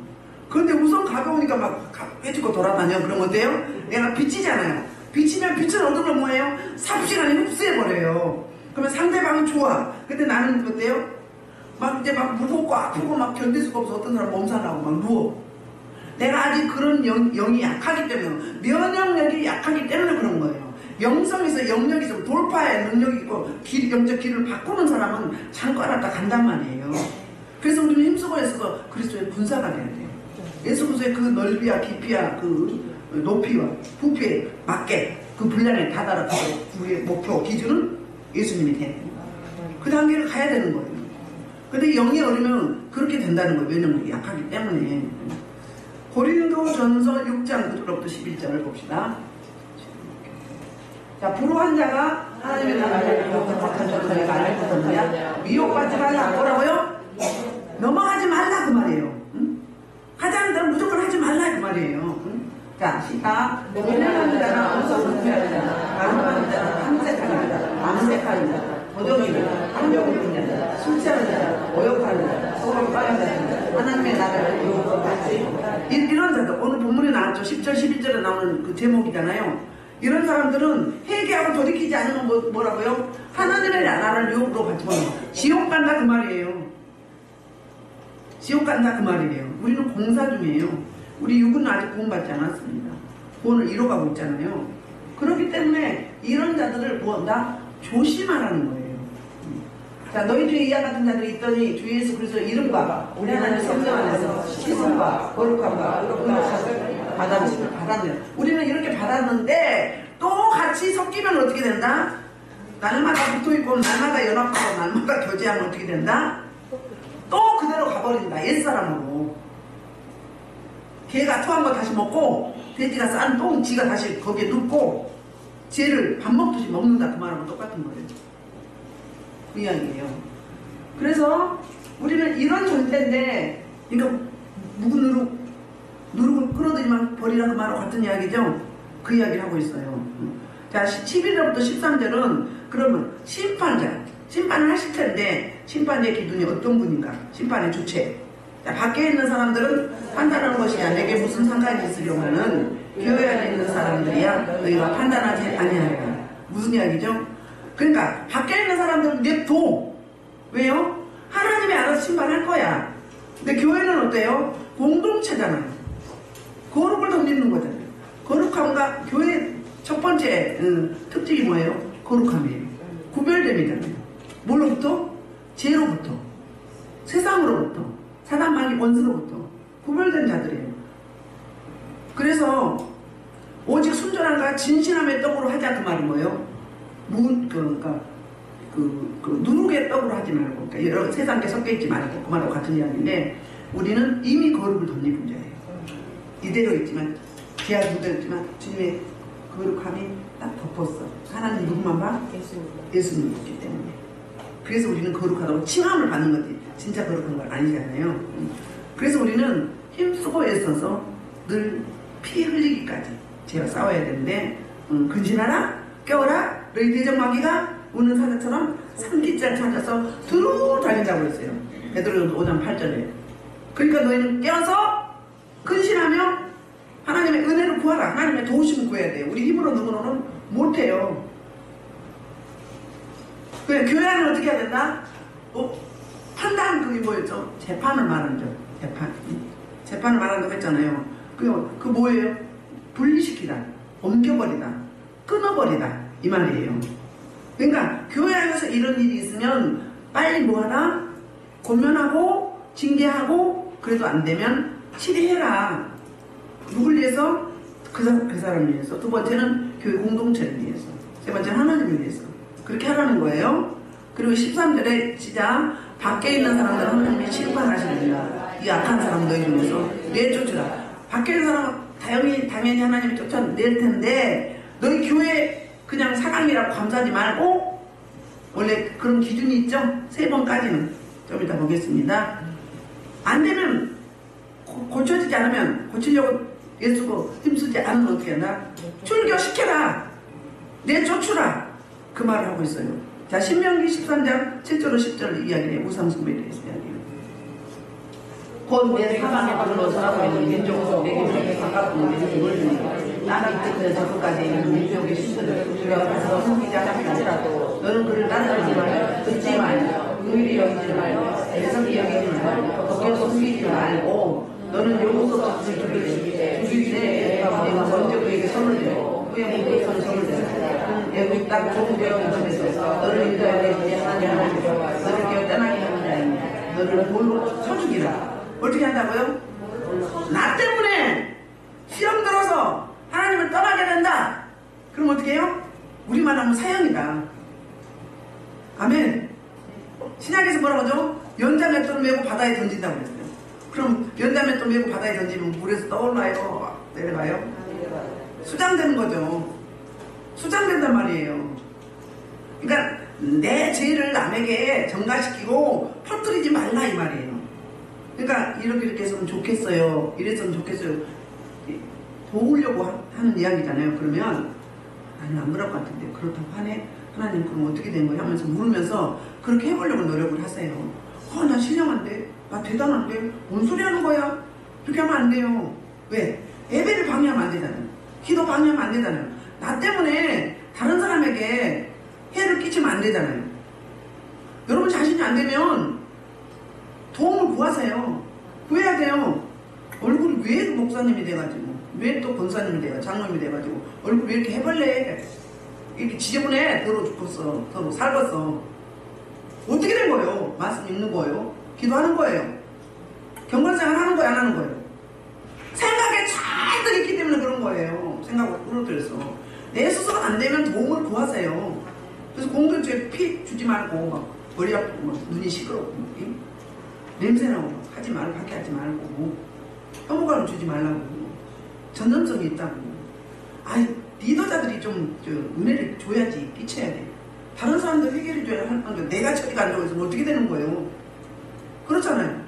S1: 그런데 우선 가벼우니까 막 해치고 돌아다녀. 그럼 어때요? 내가 비치잖아요. 비치면 빛을 얻으면 뭐예요? 삽시간에 흡수해버려요. 그러면 상대방은 좋아. 근데 나는 어때요? 막 이제 막 무겁고 아프고 막 견딜 수가 없어. 어떤 사람 몸살나고 막 누워. 내가 아직 그런 영이 약하기 때문에, 면역력이 약하기 때문에 그런 거예요. 영성이 있어, 영역이 있어, 돌파의 능력이 있고 영적 길을 바꾸는 사람은 창고하다 간단 말이에요. 그래서 우리는 힘쓰고 애써서 그리스도의 군사가 돼야 돼요. 예수 그리스도의 그 넓이와 깊이와 그 높이와 부피에 맞게 그 분량에 다다라서 우리의 목표 기준은 예수님이 돼야 돼요. 그 단계를 가야 되는 거예요. 근데 영이 어리면 그렇게 된다는 거예요. 면역력이 약하기 때문에. 고린도전서 6장 9절부터 11절을 봅시다. 자, 불호 환자가 하나님의 나라를 미혹한 척하여 말을 듣느냐? 미혹받지 말라. 뭐라고요? 넘어가지 말라 그 말이에요. 응? 하자는 대로 무조건 하지 말라 그 말이에요. 응? 자, 시작. 미련한 자나 엄청 불쾌한 자나 가늠하는 자나 탐색하는 자나 암색하는 자나 도적이나 감정을 부리는 자나 술 취하는 자나 모욕하는 자나 서로 빠른 자나 하나님의 나라를 미혹받지 이런 자들 오늘 본문에 나왔죠. 10절 11절에 나오는 그 제목이잖아요. 이런 사람들은 회개하고 돌이키지 않으면 뭐라고요? 하나님의 나라를 유혹으로 받지 못해요. 지옥 간다 그 말이에요. 지옥 간다 그 말이에요. 우리는 공사 중이에요. 우리 육은 아직 구원받지 않았습니다. 구원을 이뤄가고 있잖아요. 그렇기 때문에 이런 자들을 뭐한다? 조심하라는 거예요. 자, 너희 중에 이와 같은 자들이 있더니 주 예수 그리스도의 이름과 우리 하나님 성령 안에서 씻음과 거룩함과 의롭다함을 받았네요. 우리는 이렇게 받았는데 또 같이 섞이면 어떻게 된다? 날마다 붙어있고 날마다 연합하고 날마다 교제하면 어떻게 된다? 또 그대로 가버린다. 옛사람으로. 개가 토한 거 다시 먹고 돼지가 싼 똥 지가 다시 거기에 눕고 쟤를 밥 먹듯이 먹는다. 그 말하고 똑같은 거예요. 그 이야기예요. 그래서 우리는 이런 존재인데 그러니까 누구 누룩을 끌어들이면 버리라 그 말하고 같은 이야기죠. 그 이야기를 하고 있어요. 자 11절부터 13절은 그러면 심판을 하실 텐데 심판의 기준이 어떤 분인가? 심판의 주체. 자, 밖에 있는 사람들은 판단하는 것이야. 내게 무슨 상관이 있으려면은 교회 안에 있는 사람들이야 너희가 판단하지 아니하리라. 무슨 이야기죠? 그러니까 밖에 있는 사람들은 냅둬. 왜요? 하나님이 알아서 심판할 거야. 근데 교회는 어때요? 공동체잖아요. 거룩을 덧입는 거잖아요. 거룩함과 교회 첫 번째 특징이 뭐예요? 거룩함이에요. 구별됨이잖아요. 뭘로부터? 죄로부터, 세상으로부터, 사단 마귀 원수로부터 구별된 자들이에요. 그래서 오직 순전함과 진실함의 떡으로 하자 그 말은 뭐예요? 누룩의 떡으로 하지 말고, 그러니까 여러 세상에 섞여 있지 말고 그 말하고 같은 이야기인데 우리는 이미 거룩을 덧입은 자예요. 이대로 있지만 죄악 묻어있지만 주님의 거룩함이 딱 덮었어. 하나님 누구만 봐? 예수님 있기 때문에. 그래서 우리는 거룩하다고 칭함을 받는 거지 진짜 거룩한 건 아니잖아요. 그래서 우리는 힘쓰고 애써서 늘 피 흘리기까지 제가 싸워야 되는데 근신하라 깨워라 너희 대적 마귀가 우는 사자처럼 산기자를 찾아서 두루 달린다고 했어요. 베드로전서 5장 8절에. 그러니까 너희는 깨어서 근신하며 하나님의 은혜를 구하라. 하나님의 도우심을 구해야 돼요. 우리 힘으로 누구로는 못해요. 그래, 교회 안에 어떻게 해야 된다? 판단 그게 뭐였죠? 재판을 말하는 죠. 재판을 말한다고 했잖아요. 그 뭐예요? 분리시키다, 옮겨버리다, 끊어버리다 이 말이에요. 그러니까 교회 안에서 이런 일이 있으면 빨리 뭐하라? 고면하고 징계하고 그래도 안 되면 치리해라. 누굴 위해서? 그 사람을 위해서. 두 번째는 교회 공동체를 위해서. 세 번째는 하나님을 위해서. 그렇게 하라는 거예요. 그리고 13절에 시작 밖에 있는 사람들은 하나님이 심판하시느니라. 이 악한 사람 너희를 위해서 내쫓으라. 밖에 있는 사람은 당연히 하나님이 쫓아낼 텐데 너희 교회 그냥 사강이라고 감사하지 말고 원래 그런 기준이 있죠? 3번까지는 좀 이따 보겠습니다. 안 되면 고쳐지지 않으면 고치려고 애쓰고 힘쓰지 않으면 어떻게 한다? 출교시켜라. 내쫓으라. 그 말을 하고 있어요. 자, 신명기 13장 7절로 10절 이야기네. 우상숭배에 대해서 이야기해요. 곧 내 사방에 둘러서고 있는 민족으로 내게 그렇게 가깝은 민족을 주니 나는 끝에서 끝까지 있는 민족의 신들을 우리가 가서 섬기자 할지라도 너는 그를 따르지 말고 듣지 말고 의리 여기지 말고 애석이 여기지 말고 덕에서 숨기지 말고 너는 여기서 죽이되 내가 먼저 그에게 손을 대고 그의 목에서 손을 대고 애국 딱 좋은 되어 있으면서 너를 믿어야 되지 하나님 너를 깨어 떠나게 하는 자이냐 너를 볼로 쳐죽이라. 어떻게 한다고요? 나 때문에 시험 들어서 하나님을 떠나게 된다. 그럼 어떻게 해요? 우리만 하면 사형이다. 아멘. 신약에서 뭐라고 하죠? 연자맷돌을 메고 바다에 던진다고 그랬어요. 그럼 연자맷돌 메고 바다에 던지면 물에서 떠올라요? 내려가요? 수장되는 거죠. 수장된단 말이에요. 그러니까 내 죄를 남에게 전가시키고 퍼뜨리지 말라 이 말이에요. 그러니까 이렇게 했으면 좋겠어요. 이랬으면 좋겠어요. 도우려고 하는 이야기잖아요. 그러면 나는 안 그럴 것 같은데 그렇다고 하네. 하나님 그럼 어떻게 된 거야? 하면서 물으면서 그렇게 해보려고 노력을 하세요. 나 신령한데? 나 대단한데? 뭔 소리 하는 거야? 그렇게 하면 안 돼요. 왜? 예배를 방해하면 안 되잖아요. 기도 방해하면 안 되잖아요. 나 때문에 다른 사람에게 해를 끼치면 안 되잖아요. 여러분 자신이 안 되면 도움을 구하세요. 구해야 돼요. 얼굴이 왜 목사님이 돼가지고 왜 또 권사님이 돼가지고 장로님이 돼가지고 얼굴이 왜 이렇게 해벌래 이렇게 지저분해. 더러 죽었어. 더러 살았어. 어떻게 된 거예요? 말씀 읽는 거예요? 기도하는 거예요? 경건생활 하는 거예요? 안 하는 거예요? 생각에 잘 들있기 때문에 그런 거예요. 생각을 끌어들였어. 내 스스로 안 되면 도움을 구하세요. 그래서 공동체에 피 주지 말고 막 머리 아프고 막 눈이 시끄럽고 막, 냄새나고 막 하지 말고 밖에 하지 말고 혐오감을 주지 말라고 전념성이 있다고. 아니 리더자들이 좀 은혜를 줘야지 끼쳐야 돼. 다른 사람들 해결해줘야 할 건데 내가 처리가 안 되고 있으면 어떻게 되는 거예요? 그렇잖아요.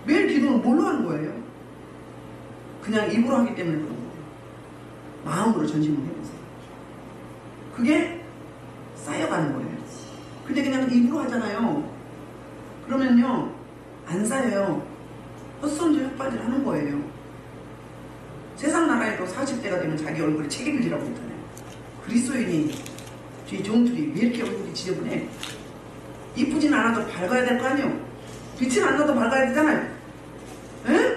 S1: 매일 기도는 뭘로 하는 거예요? 그냥 입으로 하기 때문에 그런 거예요. 마음으로 전심을 해보세요. 그게 쌓여가는 거예요. 근데 그냥 입으로 하잖아요. 그러면요 안 쌓여요. 헛손질 헛발질 하는 거예요. 세상 나라에도 40대가 되면 자기 얼굴에 책임을 지라고 했잖아요. 그리스도인이 저희 종들이 왜 이렇게 얼굴이 지저분해? 이쁘진 않아도 밝아야 될 거 아니에요? 빛은 안 나도 밝아야 되잖아요. 에?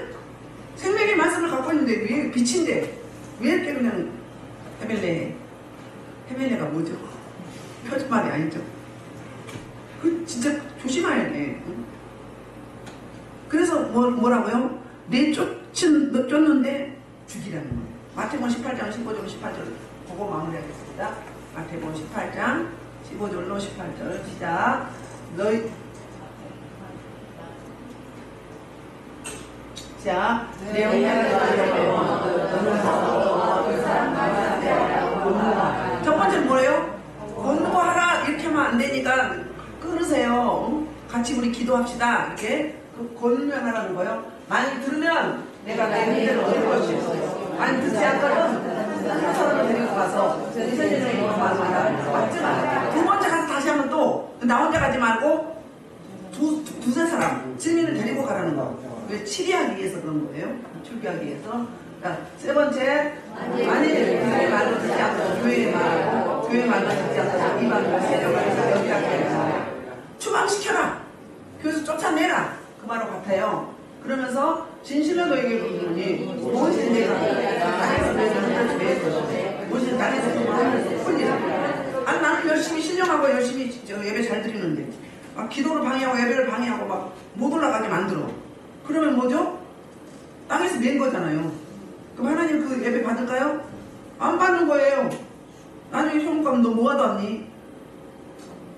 S1: 생명의 말씀을 갖고 있는데 왜 빛인데 왜 이렇게 그냥 헤벨레가 뭐죠? 표준말이 아니죠. 그 진짜 조심해야 돼. 응? 그래서 뭐라고요? 쫓는데 죽이라는 거예요. 마태복음 18장 15절 18절 보고 마무리하겠습니다. 마태복음 18장 15절로 18절 시작. 너희 자, 내 첫 번째는 뭐예요? 공부하라 이렇게 하면 안 되니까 끊으세요. 같이 우리 기도합시다. 이렇게 권면하라는 거예요. 많이 들으면 내가 내 문제를 얻을 것이 없어요. 많이 듣지 않거든 한 사람을 데리고 가서 이선생님의 이거 맞지 마. 두 번째 가서 다시 하면 또 나 혼자 가지 말고 두세 사람 증인을 데리고 가라는 거. 왜 치리하기 위해서 그런 거예요? 출교하기 위해서. 자, 세 번째 만일 교회 말로 듣지 않고 교회 말로 듣지 않고 자기 말로 세력을 해서 연기하게 해서 추방시켜라. 교회에서 쫓아내라. 그 말로 같아요. 그러면서 진실로 너에게 이르노니 무엇이 내가 땅에서 내는 무엇이 땅에서 풀리라. 아니 나는 열심히 신령하고 열심히 예배 잘 드리는데 막 기도를 방해하고 예배를 방해하고 막 못 올라가게 만들어. 그러면 뭐죠? 땅에서 맨 거잖아요. 그럼 하나님 그 예배 받을까요? 안 받는 거예요. 나중에 형감 너 뭐 하다 왔니?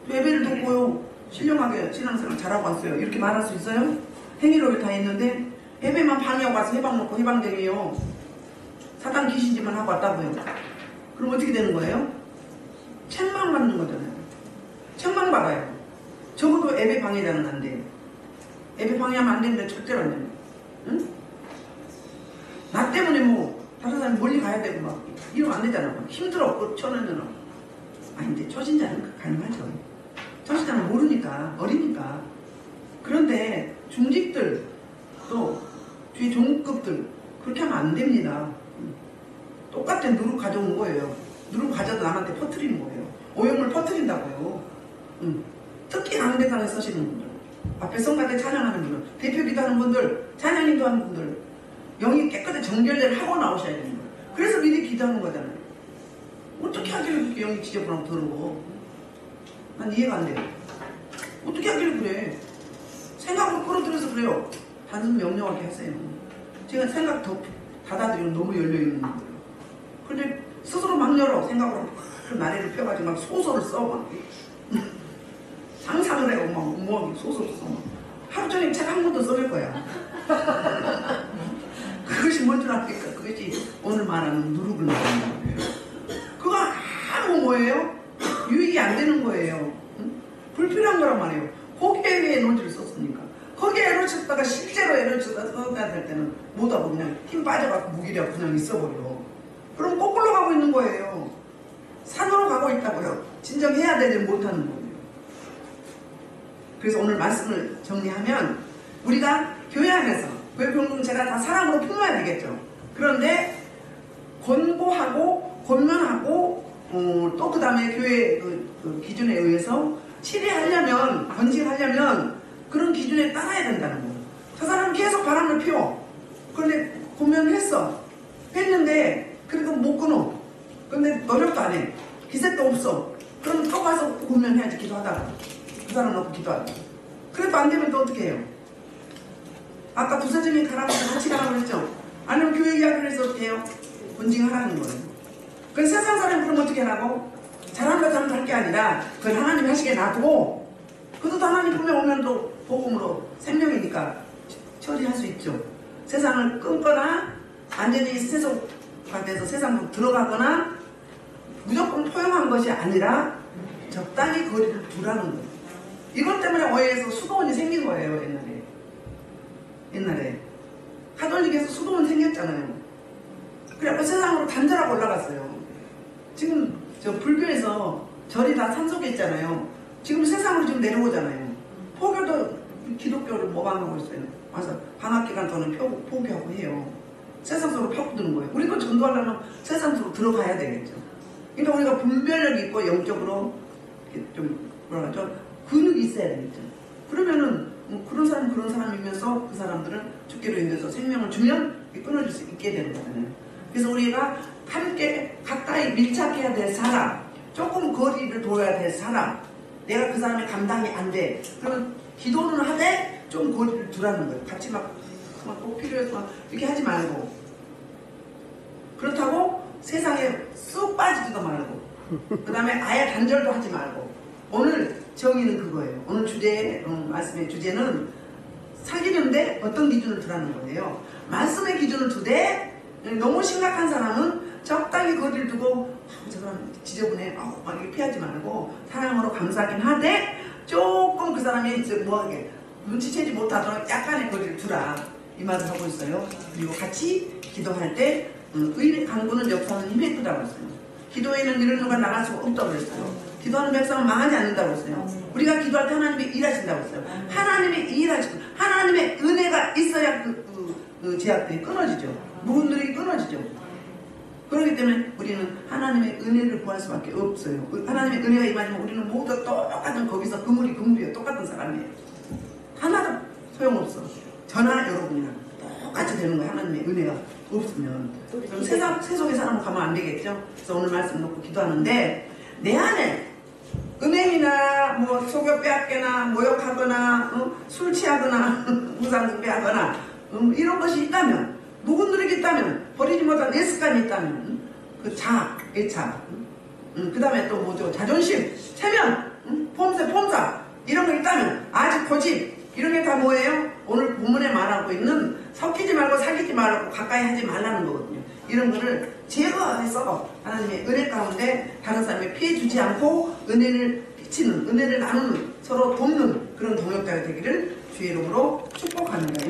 S1: 예배를 듣고요 신령하게 신앙생활 잘하고 왔어요. 이렇게 말할 수 있어요? 행위로를 다 했는데 예배만 방해하고 와서 해방 놓고 해방되게요. 사단 귀신짓만 하고 왔다고요. 그럼 어떻게 되는 거예요? 책망 받는 거잖아요. 책망 받아요. 적어도 예배 방해자는 안 돼요. 예배 방해하면 안 되는데 절대로 안 됩니다. 응? 나 때문에 뭐 다른 사람이 멀리 가야 되고 막 이러면 안 되잖아. 막 힘들어. 초년은 아닌데 초신자는 가능하죠. 초신자는 모르니까 어리니까. 그런데 중직들 또 뒤 종급들 그렇게 하면 안 됩니다. 똑같은 누룩 가져온 거예요. 누룩 가져도 남한테 퍼뜨리는 거예요. 오염을 퍼뜨린다고요. 특히 강대상에 서시는 분들, 앞에 성가대 찬양하는 분들, 대표 기도하는 분들, 찬양 인도하는 분들 영이 깨끗이 정결을 하고 나오셔야 되는 거예요. 그래서 미리 기도하는 거잖아요. 어떻게 하길래 그렇게 영이 지저분하고 더러워? 난 이해가 안 돼요. 어떻게 하길래 그래? 생각으로 끌어들여서 그래요. 단순 명령하게 하세요. 제가 생각 더 받아들이면 너무 열려있는 거예요. 근데 스스로 막 열어. 생각으로 나래를 펴가지고 막 소설을 써. 막 상상을 해요. 막 소설을 써. 막. 하루 종일 책 한 권도 써낼 거야. 그것이 뭔 줄 압니까? 그것이 오늘 말하는 누룩을 말하는 거예요. 그거 아무 뭐예요? 유익이 안 되는 거예요. 응? 불필요한 거란 말이에요. 거기에 왜 에너지를 썼습니까? 거기에 에너지 썼다가 실제로 에너지 써야 될 때는 못하고 그냥 힘 빠져갖고 무기력 그냥 있어버려. 그럼 거꾸로 가고 있는 거예요. 산으로 가고 있다고요. 진정해야 되는데 못하는 거예요. 그래서 오늘 말씀을 정리하면 우리가 교회 안에서 교회 공동체가 다 사랑으로 품어야 되겠죠. 그런데 권고하고 권면하고 또 그 다음에 교회 그 기준에 의해서 치리하려면 번직하려면 그런 기준에 따라야 된다는 거예요. 저 사람은 계속 바람을 피워. 그런데 했는데 그래도 못 끊어. 근데 노력도 안 해. 기색도 없어. 그럼 또 가서 권면해야지. 기도하다가 그 사람 놓고 기도하다가 그래도 안 되면 또 어떻게 해요? 아까 부사점이 가라고 같이 가라고 그랬죠? 아니면 교회 이야기를 해서 어떻게 해요? 번징하라는 거예요. 그 세상 사람이 그럼 어떻게 하라고? 잘한다 잘한다 할 게 아니라 그걸 하나님 하시게 놔두고 그것도 하나님 품에 오면 또 복음으로 생명이니까 처리할 수 있죠. 세상을 끊거나 완전히 세속화 돼서 세상으로 들어가거나 무조건 포용한 것이 아니라 적당히 거리를 두라는 거예요. 이것 때문에 어예에서 수도원이 생긴 거예요. 옛날에 가톨릭에서 수도원 생겼잖아요. 그래갖고 세상으로 단절하고 올라갔어요. 지금 저 불교에서 절이 다 산속에 있잖아요. 지금 세상으로 지금 내려오잖아요. 포교도 기독교를 모방하고 있어요. 와서 방학기간 동안 포교하고 해요. 세상 속으로 파고드는 거예요. 우리도 전도하려면 세상 속으로 들어가야 되겠죠. 그러니까 우리가 분별력이 있고 영적으로 좀 뭐라 하죠? 근육이 있어야 되겠죠. 그러면은 그런 사람이면서 그 사람들은 죽기로 인해서 생명을 주면 끊어질 수 있게 되는 거잖아요. 그래서 우리가 함께 가까이 밀착해야 될 사람, 조금 거리를 둬야 될 사람, 내가 그 사람의 감당이 안 돼. 그러면 기도는 하되 좀 거리를 두라는 거예요. 같이 막 꼭 필요해서 막 이렇게 하지 말고. 그렇다고 세상에 쑥 빠지지도 말고. 그 다음에 아예 단절도 하지 말고. 오늘 정의는 그거예요. 오늘 말씀의 주제는 사귀는데 어떤 기준을 두라는 거예요. 말씀의 기준을 두되 너무 심각한 사람은 적당히 거리를 두고 저 사람 지저분해 막 이렇게 피하지 말고 사랑으로 감싸긴 하되 조금 그 사람이 뭐하게 눈치채지 못하도록 약간의 거리를 두라 이 말을 하고 있어요. 그리고 같이 기도할 때 의의 강구는 역사는 힘이 크다고 했어요. 기도에는 이런 누가 나갈 수가 없다고 그랬어요. 기도하는 백성은 망하지 않는다고 했어요. 우리가 기도할 때 하나님이 일하신다고 했어요. 하나님이 일하시고 하나님의 은혜가 있어야 그 제약들이 끊어지죠. 무분들이 끊어지죠. 그렇기 때문에 우리는 하나님의 은혜를 구할 수밖에 없어요. 하나님의 은혜가 임하지만 우리는 모두 똑같은 거기서 그물이에요. 똑같은 사람이에요. 하나도 소용없어. 저나 여러분이나 똑같이 되는 거예요. 하나님의 은혜가 없으면. 그럼 세속의 사람은 가면 안 되겠죠. 그래서 오늘 말씀 놓고 기도하는데 내 안에 은행이나 뭐 소교 빼앗거나 모욕하거나 술 취하거나 무상승배하거나 이런 것이 있다면 누군들에게 있다면 버리지 못한 내 습관이 있다면 그 애착 그 다음에 또 뭐죠 자존심 체면 폼사 이런 거 있다면 아직 고집 이런 게 다 뭐예요? 오늘 본문에 말하고 있는 섞이지 말고 사귀지 말고 가까이 하지 말라는 거거든요. 이런 거를 제거해서 하나님의 은혜 가운데 다른 사람에 피해 주지 않고 은혜를 비치는 은혜를 나누는 서로 돕는 그런 동역자가 되기를 주의 이름으로 축복합니다.